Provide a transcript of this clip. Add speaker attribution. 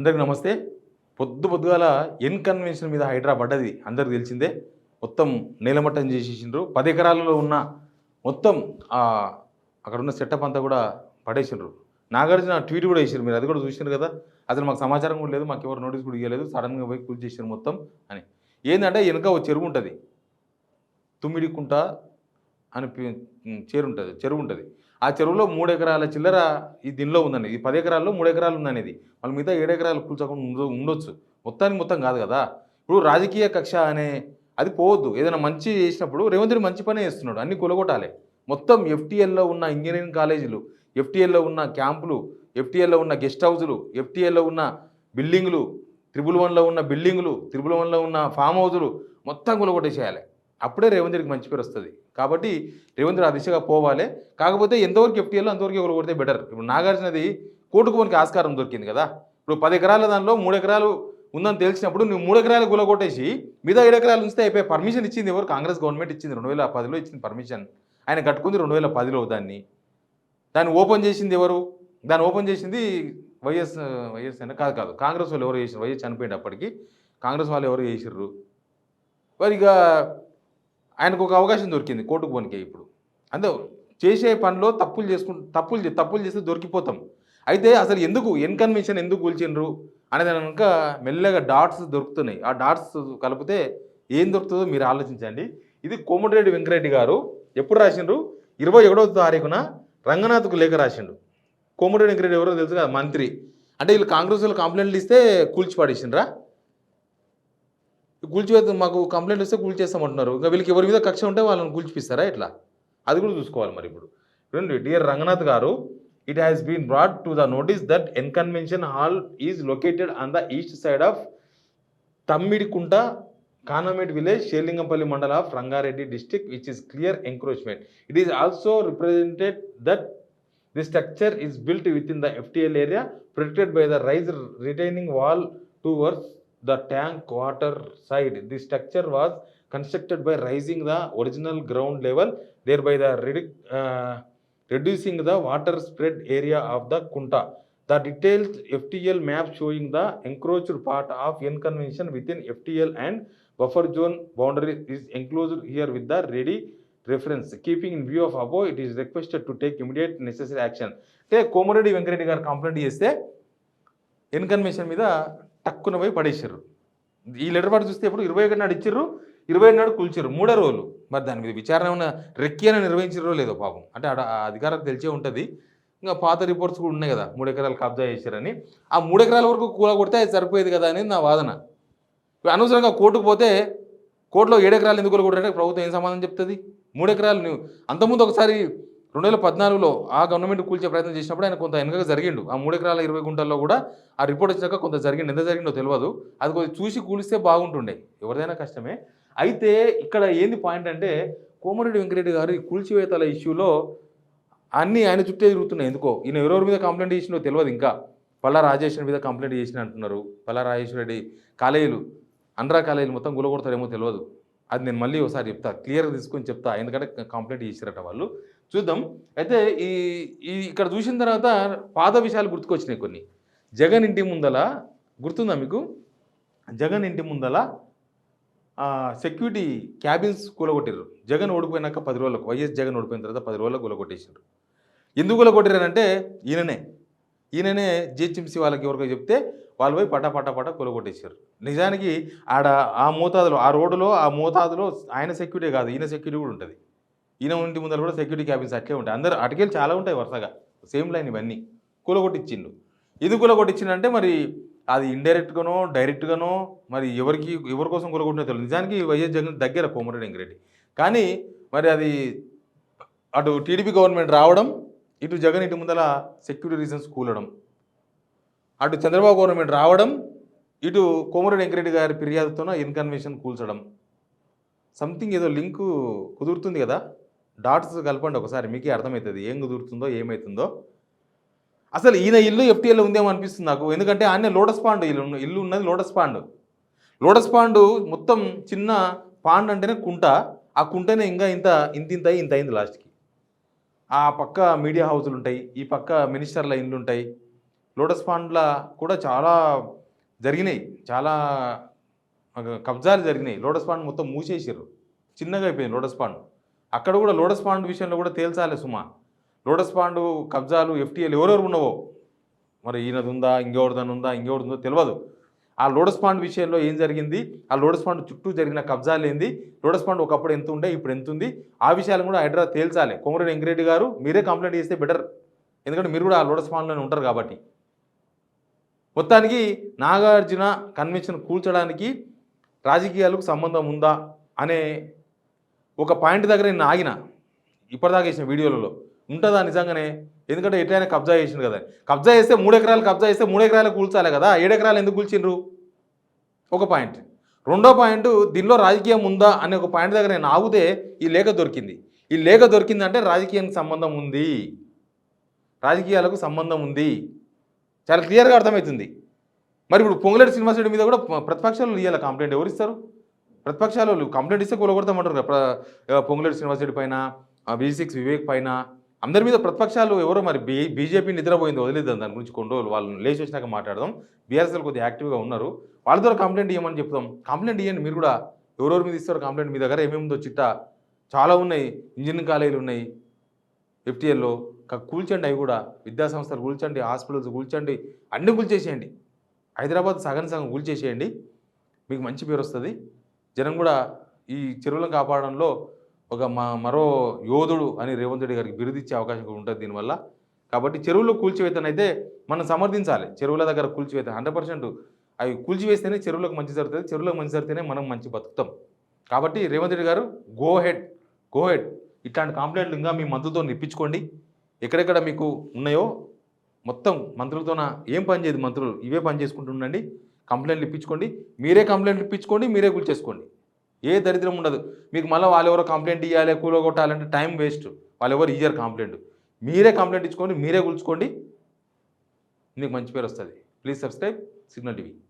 Speaker 1: అందరికి నమస్తే. పొద్దుగాల ఎన్ కన్వెన్షన్ మీద హైడ్రా పడ్డది అందరికి తెలిసిందే. మొత్తం నేలమట్టం చేసేసిండ్రు. 10 ఎకరాలలో ఉన్న మొత్తం అక్కడున్న సెటప్ అంతా కూడా పడేసిండ్రు. నాగార్జున ట్వీట్ కూడా చేసిండ్రు. మీరు అది కూడా చూసిండ్రు కదా. అసలు మాకు సమాచారం కూడా లేదు, మాకు ఎవరు నోటీస్ కూడా ఇవ్వలేదు, సడన్గా పోయి కూల్చేసారు మొత్తం అని. ఏంటంటే వెనుక ఒక చెరువు ఉంటుంది, తుమ్మిడికుంట అని చెరువు ఉంటుంది. ఆ చెరువులో 3 ఎకరాల చిల్లర ఈ దీనిలో ఉందండి. ఈ 10 ఎకరాల్లో 3 ఎకరాలు ఉందనేది. వాళ్ళు మిగతా 7 ఎకరాలు కూల్చకుండా ఉండొచ్చు. మొత్తానికి మొత్తం కాదు కదా. ఇప్పుడు రాజకీయ కక్ష అనే అది పోవద్దు. ఏదైనా మంచి చేసినప్పుడు రేవంత్ రెడ్డి మంచి పనే చేస్తున్నాడు, అన్ని కొలగొట్టాలి. మొత్తం ఎఫ్టీఎల్లో ఉన్న ఇంజనీరింగ్ కాలేజీలు, ఎఫ్టీఎల్లో ఉన్న క్యాంపులు, ఎఫ్టీఎల్లో ఉన్న గెస్ట్ హౌజులు, ఎఫ్టీఎల్లో ఉన్న బిల్డింగులు, 111లో ఉన్న బిల్డింగులు, 111లో ఉన్న ఫామ్ హౌజులు మొత్తం కొలగొట్టేసేయాలి. అప్పుడే రేవంత్ రెడ్డికి మంచి పేరు వస్తుంది. కాబట్టి రేవంత్ రెడ్డి ఆ దిశగా పోవాలి. కాకపోతే ఎంతవరకు ఎఫ్టీఎల్లో అంతవరకు ఎవరు కొడితే బెటర్. ఇప్పుడు నాగార్జునది కోర్టుకు మనకి ఆస్కారం దొరికింది కదా. ఇప్పుడు 10 ఎకరాల దానిలో 3 ఎకరాలు ఉందని తెలిసినప్పుడు నువ్వు 3 ఎకరాలు గులగొట్టేసి మిగతా 7 ఎకరాలు ఉంచితే అయిపోయి. పర్మిషన్ ఇచ్చింది ఎవరు? కాంగ్రెస్ గవర్నమెంట్ ఇచ్చింది. 2010లో ఇచ్చింది పర్మిషన్. ఆయన కట్టుకుంది 2010లో. దాన్ని ఓపెన్ చేసింది ఎవరు? దాన్ని ఓపెన్ చేసింది వైఎస్ అయినా కాదు కాంగ్రెస్ వాళ్ళు ఎవరు చేసారు? వైఎస్ చనిపోయింది అప్పటికి. కాంగ్రెస్ వాళ్ళు ఎవరు చేసిర్రు? మరి ఇక ఆయనకు ఒక అవకాశం దొరికింది కోర్టుకు పోనికే. ఇప్పుడు అంటే చేసే పనిలో తప్పులు చేస్తే దొరికిపోతాం. అయితే అసలు ఎందుకు ఎన్ కన్వెన్షన్ ఎందుకు కూల్చిండ్రు అనేది కనుక మెల్లగా డాట్స్ దొరుకుతున్నాయి. ఆ డాట్స్ కలిపితే ఏం దొరుకుతుందో మీరు ఆలోచించండి. ఇది కోమటిరెడ్డి వెంకరెడ్డి గారు ఎప్పుడు రాసిండ్రు? 21వ తారీఖున రంగనాథ్కు లేఖ రాసిండు. కోమటిరెడ్డి వెంకరెడ్డి ఎవరో తెలుసు కదా, మంత్రి. అంటే వీళ్ళు కాంగ్రెస్ వాళ్ళు కంప్లైంట్లు ఇస్తే కూల్చి పడేసిండ్రా? కూల్చివేత మాకు కంప్లైంట్ వస్తే కూల్చేస్తామంటున్నారు. ఇంకా వీళ్ళకి ఎవరి మీద కక్ష ఉంటే వాళ్ళని కూల్చిపిస్తారా ఇట్లా? అది కూడా చూసుకోవాలి. మరి ఇప్పుడు చూడండి, డియర్ రంగనాథ్ గారు, it has been brought to the notice that N convention hall is located on the east side of Tammidikunta Khanamet village, Serilingampally mandal of Rangareddy district, which is clear encroachment. It is also represented that the structure is built within the FTL area, protected by the rise retaining wall towards the tank water side. The structure was constructed by raising the original ground level, thereby reducing the water spread area of the kunta. The detailed FTL map showing the encroached part of N convention within FTL and buffer zone boundary is enclosed here with the ready reference. Keeping in view of above, it is requested to take immediate necessary action. అంటే కోమరెడ్డి వెంకరెడ్డి గారు complaint చేస్తే N convention మీద టక్కున పోయి పడేసారు. ఈ letter పాటు చూస్తే ఇప్పుడు 21 నాడు ఇచ్చిర్రు, 27 నాడు కూల్చారు. 3 రోజులు. మరి దాని మీద విచారణ ఏమైనా రెక్కియన నిర్వహించారో లేదో పాపం. అంటే అధికారులకు తెలిసే ఉంటుంది. ఇంకా పాత రిపోర్ట్స్ కూడా ఉన్నాయి కదా, 3 ఎకరాలు కబ్జా చేశారని. ఆ 3 ఎకరాల వరకు కూలగొడితే అది సరిపోయేది కదా అనేది నా వాదన. అనవసరంగా కోర్టుకు పోతే కోర్టులో 7 ఎకరాలు ఎందుకు కూలగొట్టారంటే ప్రభుత్వం ఏం సమాధానం చెప్తుంది? 3 ఎకరాలు నువ్వు అంతకుముందు ఒకసారి 2014లో ఆ గవర్నమెంట్ కూల్చే ప్రయత్నం చేసినప్పుడు ఆయన కొంత వెనకగా జరిగిండు. ఆ 3 ఎకరాల 20 గుంటల్లో కూడా ఆ రిపోర్ట్ వచ్చాక కొంత జరిగింది. ఎంత జరిగిందో తెలియదు. అది కొంచెం చూసి కూలిస్తే బాగుంటుండే. ఎవరిదైనా కష్టమే. అయితే ఇక్కడ ఏంది పాయింట్ అంటే, కోమరెడ్డి వెంకరెడ్డి గారు ఈ కూల్చివేతల ఇష్యూలో అన్నీ ఆయన చుట్టే తిరుగుతున్నాయి. ఎందుకో ఈయన ఎవరెవరి మీద కంప్లైంట్ చేసినో తెలియదు. ఇంకా పల్లా రాజేశ్వరి మీద కంప్లైంట్ చేసిన అంటున్నారు. పల్లా రాజేశ్వర రెడ్డి కాలేజీలు, అండ్రా కాలేజీలు మొత్తం గులగొడతారేమో తెలియదు. అది నేను మళ్ళీ ఒకసారి చెప్తా, క్లియర్గా తీసుకొని చెప్తా. ఎందుకంటే కంప్లైంట్ చేసిరట వాళ్ళు. చూద్దాం. అయితే ఈ ఇక్కడ చూసిన తర్వాత పాత విషయాలు గుర్తుకొచ్చినాయి కొన్ని. జగన్ ఇంటి ముందల గుర్తుందా మీకు? జగన్ ఇంటి ముందల సెక్యూరిటీ క్యాబిన్స్ కూలగొట్టారు. జగన్ ఓడిపోయినాక 10 రోజులకు, వైఎస్ జగన్ ఓడిపోయిన తర్వాత 10 రోజులకు కూలగొట్టేసారు. ఎందుకు కూలగొట్టారంటే ఈయననే జిహెచ్ఎంసీ వాళ్ళకి ఎవరికో చెప్తే వాళ్ళు పోయి పటా కూలగొట్టేశారు. నిజానికి ఆడ ఆ మోతాదులో, ఆ రోడ్డులో ఆ మోతాదులో ఆయన సెక్యూరిటీ కాదు, ఈయన సెక్యూరిటీ కూడా ఉంటుంది. ఈయన ఇంటి ముందర కూడా సెక్యూరిటీ క్యాబిన్స్ అట్లే ఉంటాయి. అందరు అటుకెళ్ళి చాలా ఉంటాయి వరుసగా, సేమ్ లైన్. ఇవన్నీ కూలగొట్టించిండు. ఇది కూలగొట్టించిండంటే మరి అది ఇండైరెక్ట్గానో డైరెక్ట్గానో మరి ఎవరి కోసం కూలగొట్టినో తెలియదు. నిజానికి వైఎస్ జగన్ దగ్గర కోమరెడ్డి వెంకరెడ్డి. కానీ మరి అది అటు టీడీపీ గవర్నమెంట్ రావడం, ఇటు జగన్ ఇంటి ముందర సెక్యూరిటీ రీజన్స్ కూలడం, అటు చంద్రబాబు గవర్నమెంట్ రావడం, ఇటు కోమరెడ్డి వెంకరెడ్డి గారి ఫిర్యాదుతోన ఎన్ కన్వెన్షన్ కూల్చడం. సంథింగ్ ఏదో లింకు కుదురుతుంది కదా. డాట్స్ కలపండి ఒకసారి, మీకే అర్థమవుతుంది ఏం కుదురుతుందో ఏమవుతుందో. అసలు ఈయన ఇల్లు ఎఫ్టీఎల్లో ఉందేమో అనిపిస్తుంది నాకు. ఎందుకంటే ఆయన లోటస్ పాండ్ ఇల్లు ఉన్నది లోటస్ పాండ్ మొత్తం చిన్న పాండ్ అంటేనే కుంట. ఆ కుంటనే ఇంకా ఇంత అయింది లాస్ట్కి. ఆ పక్క మీడియా హౌజులు ఉంటాయి, ఈ పక్క మినిస్టర్ల ఇండ్లు ఉంటాయి, లోటస్ పాండ్ల కూడా చాలా జరిగినాయి, చాలా కబ్జాలు జరిగినాయి. లోటస్ పాండ్ మొత్తం మూసేసారు, చిన్నగా అయిపోయింది లోటస్ పాండ్. అక్కడ కూడా లోటస్ పాండ్ విషయంలో కూడా తేల్చాలి సుమా. లోటస్ పాండ్ కబ్జాలు ఎఫ్టీఎల్ ఎవరెవరు ఉన్నావో, మరి ఈయనది ఉందా, ఇంకెవరిదని ఉందా, ఇంకెవరిది ఉందో తెలియదు. ఆ లోటస్ పాండ్ విషయంలో ఏం జరిగింది, ఆ లోటస్ పాండ్ చుట్టూ జరిగిన కబ్జాలు ఏంది, లోటస్ పాండ్ ఒకప్పుడు ఎంత ఉండే ఇప్పుడు ఎంత ఉంది, ఆ విషయాలు కూడా హైడ్రా తేల్చాలి. కోమరెడ్డి వెంకరెడ్డి గారు మీరే కంప్లైంట్ చేస్తే బెటర్, ఎందుకంటే మీరు కూడా ఆ లోటస్ పాండ్లోనే ఉంటారు కాబట్టి. మొత్తానికి నాగార్జున కన్వెన్షన్ కూల్చడానికి రాజకీయాలకు సంబంధం ఉందా అనే ఒక పాయింట్ దగ్గర నేను ఆగిన, ఇప్పటిదాకా వేసిన వీడియోలలో. ఉంటుందా నిజంగానే? ఎందుకంటే ఎట్లయినా కబ్జా చేసిండు కదా. కబ్జా చేస్తే 3 ఎకరాలు కబ్జా చేస్తే 3 ఎకరాలు కూల్చాలి కదా, 7 ఎకరాలు ఎందుకు కూల్చిండ్రు? ఒక పాయింట్. రెండో పాయింట్, దీనిలో రాజకీయం ఉందా అనే ఒక పాయింట్ దగ్గర నేను ఆగితే ఈ లేఖ దొరికింది. ఈ లేఖ దొరికిందంటే రాజకీయానికి సంబంధం ఉంది, రాజకీయాలకు సంబంధం ఉంది, చాలా క్లియర్గా అర్థమవుతుంది. మరి ఇప్పుడు పొంగులేటి శ్రీనివాసరెడ్డి మీద కూడా ప్రతిపక్షాలు ఇవ్వాలి కంప్లైంట్. ఎవరు ఇస్తారు? ప్రతిపక్షాలు కంప్లైంట్ ఇస్తే కూలగొడతామంటారు కదా. పొంగులేటి శ్రీనివాసరెడ్డి పైన, V6 వివేక్ పైన, అందరి మీద ప్రతిపక్షాలు ఎవరో. మరి బీజేపీ నిద్రపోయింది, వదిలేద్దాం దాని గురించి కొన్ని రోజులు, వాళ్ళు లేచి వచ్చినాక మాట్లాడదాం. బీఆర్ఎస్ఎల్ కొద్దిగా యాక్టివ్గా ఉన్నారు, వాళ్ళ ద్వారా కంప్లైంట్ ఇవ్వమని చెప్తాం. కంప్లైంట్ ఇవ్వండి మీరు కూడా, ఎవరెవరి మీద ఇస్తారు కంప్లైంట్. మీ దగ్గర ఏమేమి ఉందో చిట్టా చాలా ఉన్నాయి, ఇంజనీరింగ్ కాలేజీలు ఉన్నాయి ఎఫ్టీఎల్లో, కూల్చండి. అవి కూడా విద్యాసంస్థలు కూల్చండి, హాస్పిటల్స్ కూల్చండి, అన్నీ కూల్చేసేయండి. హైదరాబాద్ సగం కూల్చేసేయండి, మీకు మంచి పేరు వస్తుంది. జనం కూడా ఈ చెరువులను కాపాడంలో ఒక మరో యోధుడు అని రేవంత్ రెడ్డి గారికి బిరుదిచ్చే అవకాశం కూడా ఉంటుంది దీనివల్ల. కాబట్టి చెరువులు కూల్చివేతనైతే మనం సమర్థించాలి. చెరువుల దగ్గర కూల్చివేత 100% అవి కూల్చివేస్తేనే చెరువులకు మంచి జరుగుతుంది, చెరువులకు మంచి జరిగితేనే మనం మంచి బతుకుతాం. కాబట్టి రేవంత్ రెడ్డి గారు గో హెడ్. ఇట్లాంటి కంప్లైంట్లు ఇంకా మీ మంత్రులతో ఇప్పించుకోండి. ఎక్కడెక్కడ మీకు ఉన్నాయో మొత్తం మంత్రులతోన ఏం పని చేయదు, మంత్రులు ఇవే పని చేసుకుంటుండండి. కంప్లైంట్లు ఇప్పించుకోండి, మీరే కంప్లైంట్లు ఇప్పించుకోండి, మీరే కూల్చేసుకోండి. ఏ దరిద్రం ఉండదు మీకు. మళ్ళీ వాళ్ళు ఎవరో కంప్లైంట్ ఇవ్వాలి, కూలగొట్టాలంటే టైం వేస్ట్. వాళ్ళు ఎవరు ఇయ్యరు కంప్లైంట్. మీరే కంప్లైంట్ ఇచ్చుకోండి, మీరే కూల్చుకోండి, మీకు మంచి పేరు వస్తుంది. Please subscribe signal TV.